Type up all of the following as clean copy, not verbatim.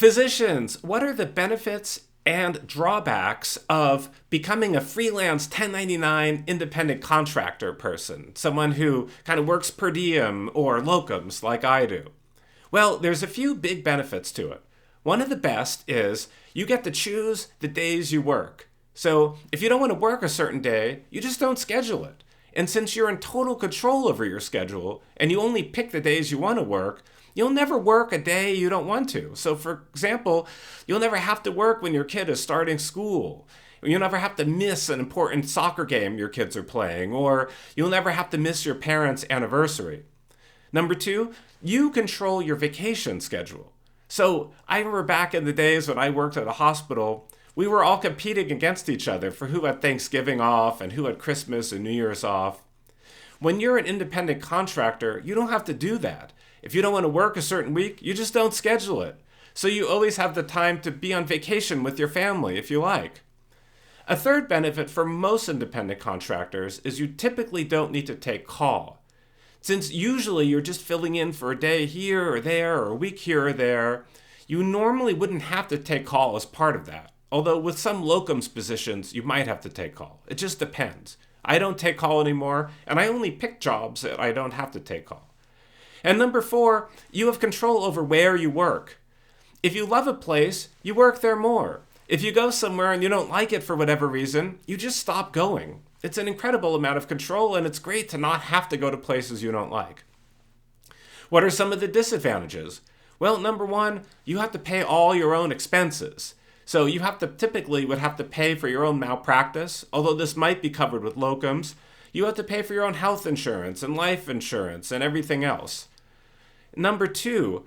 Physicians, what are the benefits and drawbacks of becoming a freelance 1099 independent contractor person? Someone who kind of works per diem or locums like I do. Well, there's a few big benefits to it. One of the best is you get to choose the days you work. So if you don't want to work a certain day, you just don't schedule it. And since you're in total control over your schedule and you only pick the days you want to work, you'll never work a day you don't want to. So for example, you'll never have to work when your kid is starting school. You'll never have to miss an important soccer game your kids are playing, or you'll never have to miss your parents' anniversary. Number two, you control your vacation schedule. So I remember back in the days when I worked at a hospital, we were all competing against each other for who had Thanksgiving off and who had Christmas and New Year's off. When you're an independent contractor, you don't have to do that. If you don't want to work a certain week, you just don't schedule it. So you always have the time to be on vacation with your family if you like. A third benefit for most independent contractors is you typically don't need to take call. Since usually you're just filling in for a day here or there or a week here or there, you normally wouldn't have to take call as part of that. Although with some locums positions, you might have to take call. It just depends. I don't take call anymore, and I only pick jobs that I don't have to take call. And number four, you have control over where you work. If you love a place, you work there more. If you go somewhere and you don't like it for whatever reason, you just stop going. It's an incredible amount of control, and it's great to not have to go to places you don't like. What are some of the disadvantages? Well, number one, you have to pay all your own expenses. So you typically would have to pay for your own malpractice, although this might be covered with locums. You have to pay for your own health insurance and life insurance and everything else. Number two,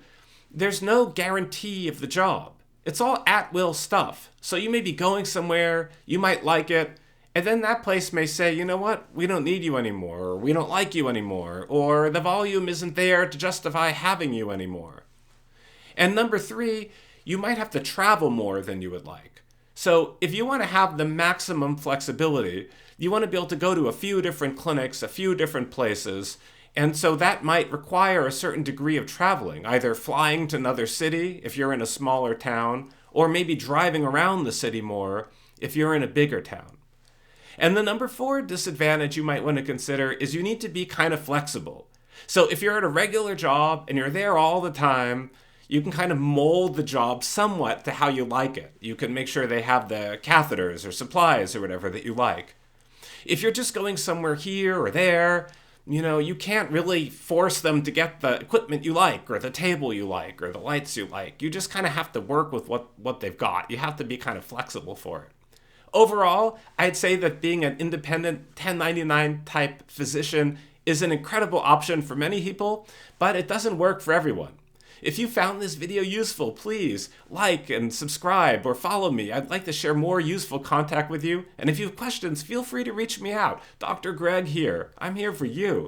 there's no guarantee of the job. It's all at-will stuff. So you may be going somewhere, you might like it, and then that place may say, you know what, we don't need you anymore, or we don't like you anymore, or the volume isn't there to justify having you anymore. And number three, you might have to travel more than you would like. So if you want to have the maximum flexibility, you want to be able to go to a few different clinics, a few different places, and so that might require a certain degree of traveling, either flying to another city if you're in a smaller town, or maybe driving around the city more if you're in a bigger town. And the number four disadvantage you might want to consider is you need to be kind of flexible. So if you're at a regular job and you're there all the time, you can kind of mold the job somewhat to how you like it. You can make sure they have the catheters or supplies or whatever that you like. If you're just going somewhere here or there, you can't really force them to get the equipment you like or the table you like or the lights you like. You just kind of have to work with what they've got. You have to be kind of flexible for it. Overall, I'd say that being an independent 1099 type physician is an incredible option for many people, but it doesn't work for everyone. If you found this video useful, please like and subscribe or follow me. I'd like to share more useful content with you. And if you have questions, feel free to reach me out. Dr. Greg here. I'm here for you.